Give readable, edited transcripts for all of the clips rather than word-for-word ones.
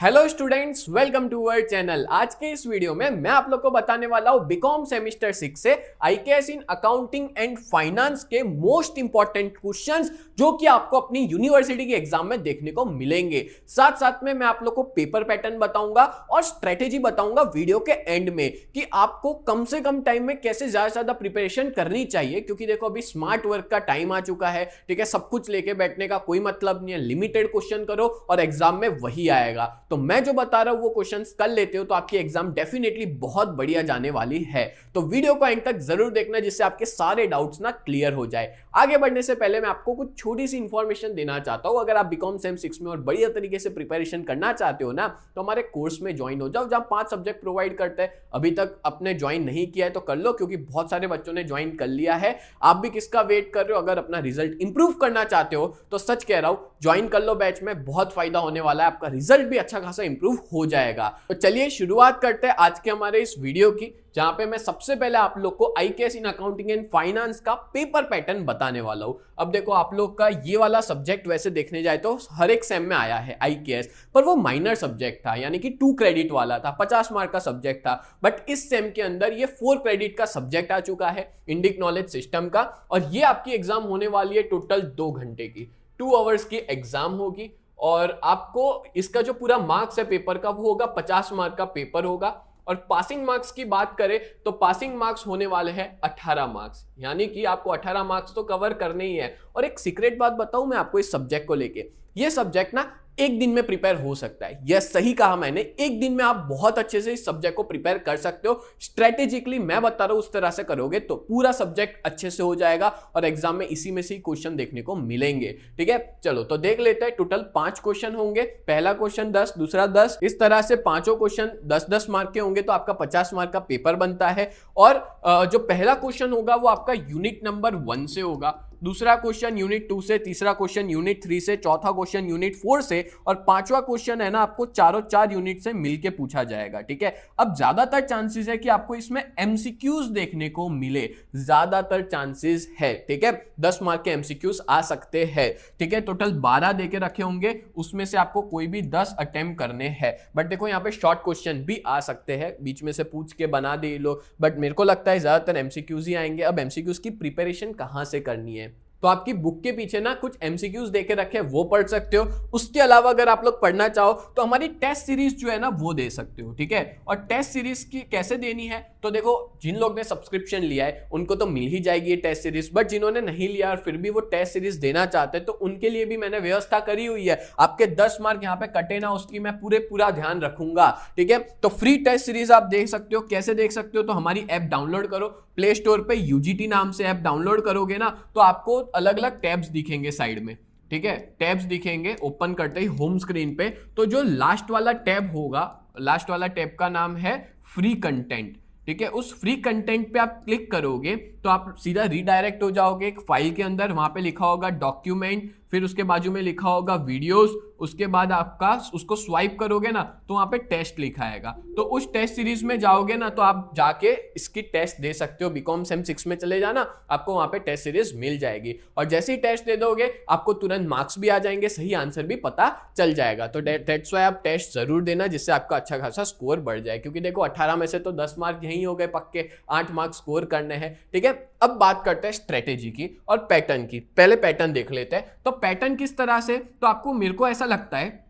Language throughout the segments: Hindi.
Hello students, welcome to our channel. आज के इस वीडियो में मैं आप लोग को बताने वाला हूं बीकॉम सेमेस्टर 6 से IKS in accounting and finance के मोस्ट इंपॉर्टेंट क्वेश्चंस जो कि आपको अपनी यूनिवर्सिटी के एग्जाम में देखने को मिलेंगे। साथ साथ में मैं आप लोग को पेपर पैटर्न बताऊंगा और स्ट्रेटेजी बताऊंगा वीडियो के एंड में कि आपको कम से कम टाइम में कैसे ज्यादा से ज्यादा प्रिपरेशन करनी चाहिए, क्योंकि देखो अभी स्मार्ट वर्क का टाइम आ चुका है। ठीक है, सब कुछ लेके बैठने का कोई मतलब नहीं है। लिमिटेड क्वेश्चन करो और एग्जाम में वही आएगा। तो मैं जो बता रहा हूं वो क्वेश्चंस कर लेते हो तो आपकी एग्जाम डेफिनेटली बहुत बढ़िया जाने वाली है। तो वीडियो को एंड तक जरूर देखना जिससे आपके सारे डाउट्स ना क्लियर हो जाए। आगे बढ़ने से पहले मैं आपको कुछ छोटी सी इंफॉर्मेशन देना चाहता हूं। अगर आप बीकॉम सेम 6 में और बढ़िया तरीके से प्रिपरेशन करना चाहते हो ना, तो हमारे कोर्स में ज्वाइन हो जाओ, जहां 5 सब्जेक्ट प्रोवाइड करते हैं। अभी तक अपने ज्वाइन नहीं किया है तो कर लो, क्योंकि बहुत सारे बच्चों ने ज्वाइन कर लिया है। आप भी किसका वेट कर रहे हो? अगर अपना रिजल्ट इंप्रूव करना चाहते हो तो सच कह रहा हूं, ज्वाइन कर लो बैच में, बहुत फायदा होने वाला है। आपका रिजल्ट भी अच्छा खासा इंप्रूव हो जाएगा। तो चलिए शुरुआत करते हैं आज के हमारे इस वीडियो की, जहां पे मैं सबसे पहले आप लोग को IKS in accounting and finance का पेपर पैटर्न बताने वाला हूं। अब देखो, आप लोग का ये वाला सब्जेक्ट वैसे देखने जाए तो हर एक सेम में आया है आईकेएस, पर वो माइनर सब्जेक्ट था, यानी कि 2 क्रेडिट वाला था, 50 मार्क का सब्जेक्ट था। बट इस सेम के अंदर ये 4 क्रेडिट का सब्जेक्ट आ चुका है, इंडिक नॉलेज सिस्टम का। और ये आपकी एग्जाम होने वाली है टोटल 2 घंटे की, 2 आवर्स की एग्जाम होगी। और आपको इसका जो पूरा मार्क्स है पेपर का वो होगा 50 मार्क का पेपर होगा। और पासिंग मार्क्स की बात करें तो पासिंग मार्क्स होने वाले हैं 18 मार्क्स, यानी कि आपको 18 मार्क्स तो कवर करने ही है। और एक सीक्रेट बात बताऊं मैं आपको इस सब्जेक्ट को लेके, ये सब्जेक्ट ना एक दिन में प्रिपेयर हो सकता है। यह सही कहा मैंने, एक दिन में आप बहुत अच्छे से इस सब्जेक्ट को प्रिपेयर कर सकते हो। स्ट्रेटेजिकली मैं बता रहा हूं, उस तरह से करोगे तो पूरा सब्जेक्ट अच्छे से हो जाएगा और एग्जाम में इसी में से ही क्वेश्चन देखने को मिलेंगे। ठीक है, चलो तो देख लेते हैं। टोटल 5 क्वेश्चन होंगे, पहला क्वेश्चन 10, दूसरा 10, इस तरह से पांचों क्वेश्चन 10-10 मार्क के होंगे, तो आपका 50 मार्क का पेपर बनता है। और जो पहला क्वेश्चन होगा वो आपका यूनिट नंबर 1 से होगा, दूसरा क्वेश्चन यूनिट 2 से, तीसरा क्वेश्चन यूनिट 3 से, चौथा क्वेश्चन यूनिट 4 से, और पांचवा क्वेश्चन है ना आपको चारों 4 यूनिट से मिलके पूछा जाएगा। ठीक है, अब ज्यादातर चांसेस है कि आपको इसमें एमसीक्यूज देखने को मिले, ज्यादातर चांसेस है। ठीक है, 10 मार्क के एमसीक्यूज आ सकते हैं। ठीक है, टोटल 12 देके रखे होंगे, उसमें से आपको कोई भी 10 अटेम्प्ट करने हैं। बट देखो यहाँ पे शॉर्ट क्वेश्चन भी आ सकते हैं, बीच में से पूछ के बना दे लो, बट मेरे को लगता है ज्यादातर एमसीक्यूज ही आएंगे। अब एमसीक्यूज की प्रिपरेशन कहां से करनी है, तो आपकी बुक के पीछे ना कुछ एमसीक्यूज देके रखे हैं, वो पढ़ सकते हो। उसके अलावा अगर आप लोग पढ़ना चाहो तो हमारी टेस्ट सीरीज जो है ना वो दे सकते हो। ठीक है, और टेस्ट सीरीज की कैसे देनी है, तो देखो जिन लोग ने सब्सक्रिप्शन लिया है उनको तो मिल ही जाएगी ये टेस्ट सीरीज, बट जिन्होंने नहीं लिया और फिर भी वो टेस्ट सीरीज देना चाहते हैं तो उनके लिए भी मैंने व्यवस्था करी हुई है। आपके 10 मार्क यहाँ पे कटे ना, उसकी मैं पूरा ध्यान रखूंगा। ठीक है, तो फ्री टेस्ट सीरीज आप देख सकते हो। कैसे देख सकते हो, तो हमारी ऐप डाउनलोड करो, प्ले स्टोर पे यूजीटी नाम से ऐप डाउनलोड करोगे ना तो आपको अलग अलग टैब्स दिखेंगे साइड में। ठीक है, टैब्स दिखेंगे, ओपन करते ही होम स्क्रीन पे तो जो लास्ट वाला टैब होगा, लास्ट वाला टैब का नाम है फ्री कंटेंट। ठीक है, उस फ्री कंटेंट पे आप क्लिक करोगे तो आप सीधा रीडायरेक्ट हो जाओगे एक फाइल के अंदर। वहां पे लिखा होगा डॉक्यूमेंट, फिर उसके बाजू में लिखा होगा वीडियोस, उसके बाद आपका उसको स्वाइप करोगे ना तो वहां पे टेस्ट लिखा आएगा। तो उस टेस्ट सीरीज में जाओगे ना तो आप जाके इसकी टेस्ट दे सकते हो। बीकॉम सेम 6 में चले जाना, आपको वहां पे टेस्ट सीरीज मिल जाएगी। और जैसे ही टेस्ट दे दोगे आपको तुरंत मार्क्स भी आ जाएंगे, सही आंसर भी पता चल जाएगा। तो दैट्स व्हाई आप टेस्ट जरूर देना, जिससे आपका अच्छा खासा स्कोर बढ़ जाए। क्योंकि देखो 18 में से तो 10 मार्क यही हो गए पक्के, 8 मार्क्स स्कोर करने हैं। ठीक है, अब बात करते हैं स्ट्रेटेजी की और पैटर्न की। पहले पैटर्न देख लेते हैं। तो पैटर्न किस तरह से, तो आपको, मेरे को ऐसा लगता है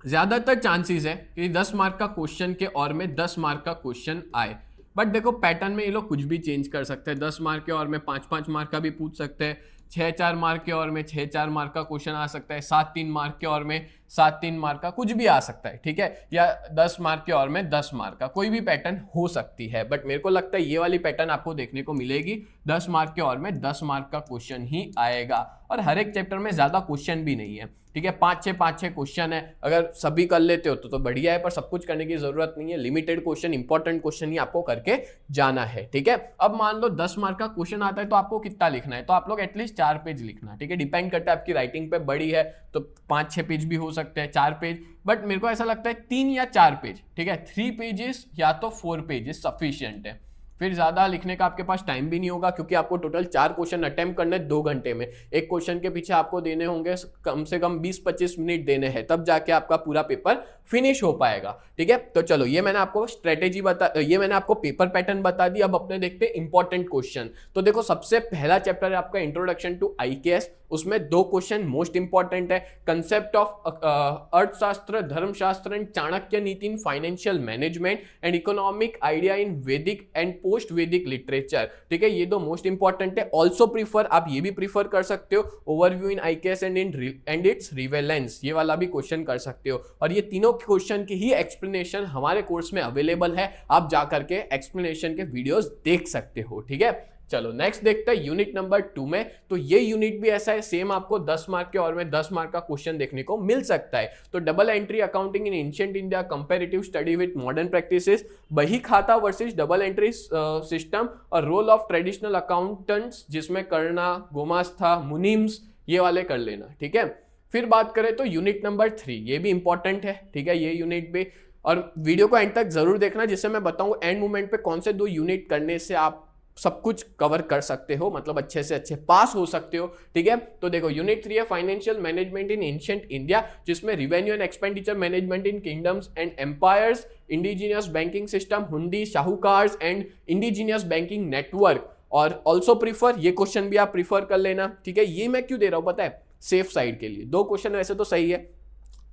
ज्यादातर चांसेस है कि 10 मार्क का क्वेश्चन के और में 10 मार्क का क्वेश्चन आए। बट देखो पैटर्न में ये लोग कुछ भी चेंज कर सकते हैं। 10 मार्क के और में 5-5 मार्क का भी पूछ सकते हैं, 6-4 मार्क के और में 6-4 मार्क का क्वेश्चन आ सकता है, 7-3 मार्क के और में 7-3 मार्क का कुछ भी आ सकता है। ठीक है, या 10 मार्क के और में 10 मार्क का कोई भी पैटर्न हो सकती है। बट मेरे को लगता है ये वाली पैटर्न आपको देखने को मिलेगी, 10 मार्क के और में 10 मार्क का क्वेश्चन ही आएगा। और हर एक चैप्टर में ज्यादा क्वेश्चन भी नहीं है। ठीक है, 5-6 क्वेश्चन है, अगर सभी कर लेते हो तो बढ़िया है, पर सब कुछ करने की जरूरत नहीं है। लिमिटेड क्वेश्चन, इंपॉर्टेंट क्वेश्चन ही आपको करके जाना है। ठीक है, अब मान लो 10 मार्क का क्वेश्चन आता है तो आपको कितना लिखना है, तो आप लोग एटलीस्ट 4 पेज लिखना। ठीक है, डिपेंड करता है आपकी राइटिंग पे, बड़ी है तो 5-6 पेज भी हो सकते हैं, 4 पेज, बट मेरे को ऐसा लगता है 3 या 4 पेज। ठीक है, 3 पेजेस या तो 4 पेजेस सफिशिएंट है। फिर ज्यादा लिखने का आपके पास टाइम भी नहीं होगा, क्योंकि आपको टोटल 4 क्वेश्चन अटेम्प्ट करने 2 घंटे में। एक क्वेश्चन के पीछे आपको देने होंगे कम से कम 20-25 मिनट देने हैं, तब जाके आपका पूरा पेपर फिनिश हो पाएगा। ठीक है, तो चलो ये मैंने आपको स्ट्रेटेजी ये मैंने आपको पेपर पैटर्न बता दिया। अब अपने देखते हैं इंपॉर्टेंट क्वेश्चन। तो देखो सबसे पहला चैप्टर है आपका इंट्रोडक्शन टू आईकेएस, उसमें 2 क्वेश्चन मोस्ट इंपॉर्टेंट है, concept of Arthashastra, Dharmashastra and Chanakya Niti in financial management and economic idea in Vedic and post Vedic literature. ठीक है, ये 2 मोस्ट इंपॉर्टेंट है। ऑल्सो प्रीफर, आप ये भी प्रीफर कर सकते हो, overview in IKS and its relevance, ये वाला भी क्वेश्चन कर सकते हो। और ये तीनों क्वेश्चन की ही एक्सप्लेनेशन हमारे कोर्स में अवेलेबल है, आप जाकर के एक्सप्लेनेशन के वीडियोस देख सकते हो। ठीक है, चलो नेक्स्ट देखते हैं यूनिट नंबर 2 में। तो ये यूनिट भी ऐसा है, सेम आपको 10 मार्क के और में 10 मार्क का क्वेश्चन देखने को मिल सकता है। तो double entry accounting in ancient India, comparative study with modern practices, बही खाता वर्सेस डबल एंट्री सिस्टम और रोल ऑफ ट्रेडिशनल अकाउंटेंट्स, जिसमें करना, गोमास्ता, मुनीम्स, ये वाले कर लेना। ठीक है, फिर बात करें तो यूनिट नंबर 3, ये भी इंपॉर्टेंट है। ठीक है, ये यूनिट भी, और वीडियो को एंड तक जरूर देखना, जिससे मैं बताऊं एंड मोमेंट पे कौन से 2 यूनिट करने से आप सब कुछ कवर कर सकते हो, मतलब अच्छे से अच्छे पास हो सकते हो। ठीक है, तो देखो यूनिट 3 है financial management in ancient India, जिसमें revenue and expenditure management in kingdoms and empires, indigenous banking system, hundi, sahukars and indigenous banking network. और ऑल्सो प्रीफर, ये क्वेश्चन भी आप प्रीफर कर लेना। ठीक है, ये मैं क्यों दे रहा हूं पता है, सेफ साइड के लिए। 2 क्वेश्चन वैसे तो सही है,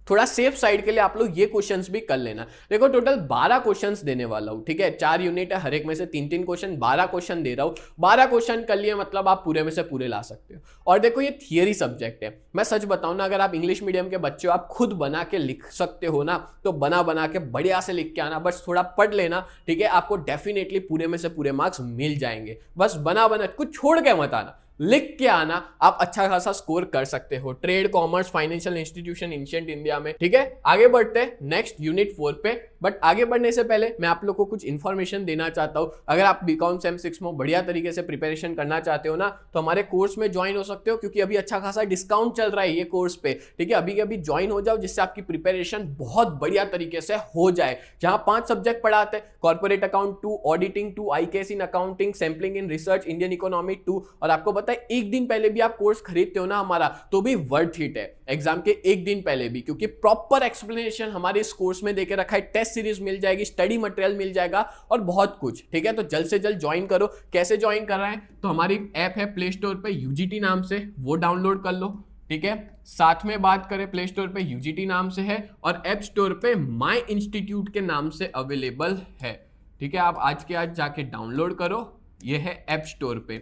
थोड़ा सेफ साइड के लिए आप लोग ये क्वेश्चंस भी कर लेना। देखो टोटल 12 क्वेश्चंस देने वाला हूं। ठीक है, 4 यूनिट है, हर एक में से 3-3 क्वेश्चन, 12 क्वेश्चन दे रहा हूं। 12 क्वेश्चन कर लिए मतलब आप पूरे में से पूरे ला सकते हो। और देखो ये थियरी सब्जेक्ट है, मैं सच बताऊं ना, अगर आप इंग्लिश मीडियम के बच्चे हो, आप खुद बना के लिख सकते हो ना, तो बना के बढ़िया से लिख के आना, बस थोड़ा पढ़ लेना। ठीक है, आपको डेफिनेटली पूरे में से पूरे मार्क्स मिल जाएंगे। बस बना कुछ छोड़ के मत आना, लिख के आना, आप अच्छा खासा स्कोर कर सकते हो। Trade, commerce, financial institution ancient India में। ठीक है, आगे बढ़ते हैं नेक्स्ट यूनिट 4 पे। बट आगे बढ़ने से पहले मैं आप लोग को कुछ इन्फॉर्मेशन देना चाहता हूं। अगर आप बीकॉम सेम 6 में बढ़िया तरीके से प्रिपरेशन करना चाहते हो ना, तो हमारे कोर्स में ज्वाइन हो सकते हो, क्योंकि अभी अच्छा खासा डिस्काउंट चल रहा है ये कोर्स पे। ठीक है, अभी अभी ज्वाइन हो जाओ, जिससे आपकी प्रिपरेशन बहुत बढ़िया तरीके से हो जाए। जहां 5 सब्जेक्ट पढ़ाते हैं, corporate account 2, auditing 2, IKS in accounting, sampling in research, Indian economy 2। और आपको पता है एक दिन पहले भी आप कोर्स खरीदते हो ना हमारा, तो भी वर्थ इट है, एग्जाम के एक दिन पहले भी, क्योंकि प्रॉपर एक्सप्लेनेशन हमारे इस कोर्स में देके रखा है। टेस्ट सीरीज मिल जाएगी, स्टडी मटेरियल मिल जाएगा और बहुत कुछ। ठीक है, तो जल्द से जल्द ज्वाइन करो। कैसे ज्वाइन कर रहे हैं, तो हमारी ऐप है प्ले स्टोर पे यूजीटी नाम से, वो डाउनलोड कर लो। ठीक है, साथ में बात करें प्ले स्टोर पे यूजीटी नाम से है, और ऐप स्टोर पे माई इंस्टीट्यूट के नाम से अवेलेबल है। ठीक है, आप आज के आज जाके डाउनलोड करो, ये है ऐप स्टोर पे।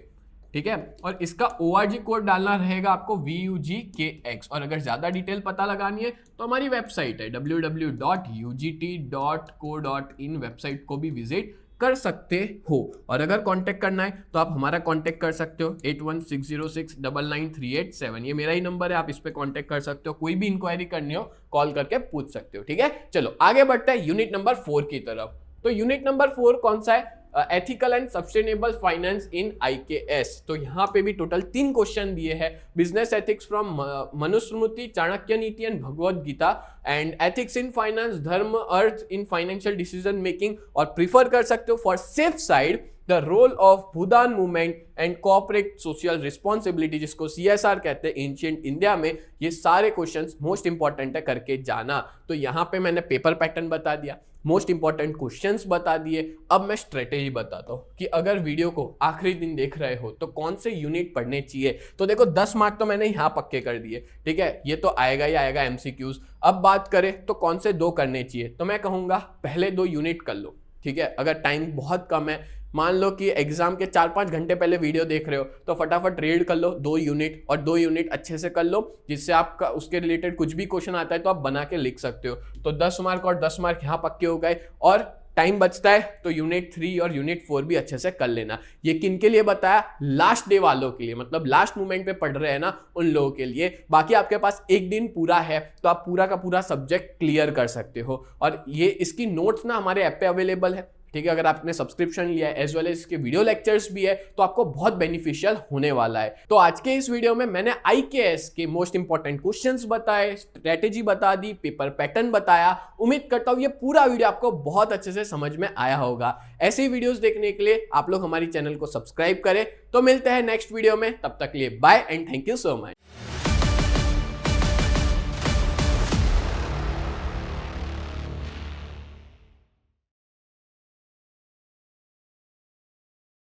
ठीक है, और इसका ORG कोड डालना रहेगा आपको VUGKX। और अगर ज्यादा डिटेल पता लगानी है तो हमारी वेबसाइट है www.ugt.co.in, वेबसाइट को भी विजिट कर सकते हो। और अगर कांटेक्ट करना है तो आप हमारा कांटेक्ट कर सकते हो 8160699387, ये मेरा ही नंबर है, आप इस पे कांटेक्ट कर सकते हो। कोई भी इंक्वायरी करनी हो कॉल करके पूछ सकते हो। ठीक है, चलो आगे बढ़ते हैं यूनिट नंबर 4 की तरफ। तो यूनिट नंबर 4 कौन सा है, ethical and sustainable finance in IKS. तो यहाँ पे भी टोटल 3 क्वेश्चन दिए हैं, business ethics from Manusmriti, Chanakya Niti and Bhagavad Gita, and ethics in finance, dharma, artha in financial decision making. और प्रीफर कर सकते हो for safe side the role of Bhoodan movement and corporate social responsibility, जिसको CSR कहते हैं एंशिएंट इंडिया में। ये सारे क्वेश्चंस मोस्ट इंपॉर्टेंट है, करके जाना। तो यहाँ पे मैंने पेपर पैटर्न बता दिया, मोस्ट इंपॉर्टेंट क्वेश्चंस बता दिए। अब मैं स्ट्रेटेजी बताता हूँ कि अगर वीडियो को आखिरी दिन देख रहे हो तो कौन से यूनिट पढ़ने चाहिए। तो देखो 10 मार्क तो मैंने यहाँ पक्के कर दिए। ठीक है, ये तो आएगा ही आएगा MCQs। अब बात करें तो कौन से 2 करने चाहिए, तो मैं कहूँगा पहले 2 यूनिट कर लो। ठीक है, अगर टाइम बहुत कम है, मान लो कि एग्जाम के 4-5 घंटे पहले वीडियो देख रहे हो, तो फटाफट रीड कर लो 2 यूनिट, और 2 यूनिट अच्छे से कर लो, जिससे आपका उसके रिलेटेड कुछ भी क्वेश्चन आता है तो आप बना के लिख सकते हो। तो 10 मार्क और 10 मार्क यहाँ पक्के हो गए। और टाइम बचता है तो यूनिट 3 और यूनिट 4 भी अच्छे से कर लेना। ये किन के लिए बताया, लास्ट डे वालों के लिए, मतलब लास्ट मोमेंट पे पढ़ रहे हैं ना उन लोगों के लिए। बाकी आपके पास एक दिन पूरा है, तो आप पूरा का पूरा सब्जेक्ट क्लियर कर सकते हो। और ये इसकी नोट्स ना हमारे ऐप पे अवेलेबल है। ठीक है। अगर आपने सब्सक्रिप्शन लिया है एज वेल एज इसके वीडियो लेक्चर्स भी है तो आपको बहुत बेनिफिशियल होने वाला है। तो आज के इस वीडियो में मैंने IKS के मोस्ट इंपॉर्टेंट क्वेश्चंस बताए, स्ट्रेटेजी बता दी, पेपर पैटर्न बताया। उम्मीद करता हूं ये पूरा वीडियो आपको बहुत अच्छे से समझ में आया होगा। ऐसे ही वीडियोस देखने के लिए आप लोग हमारी चैनल को सब्सक्राइब करें। तो मिलते हैं नेक्स्ट वीडियो में, तब तक के लिए bye and thank you so much.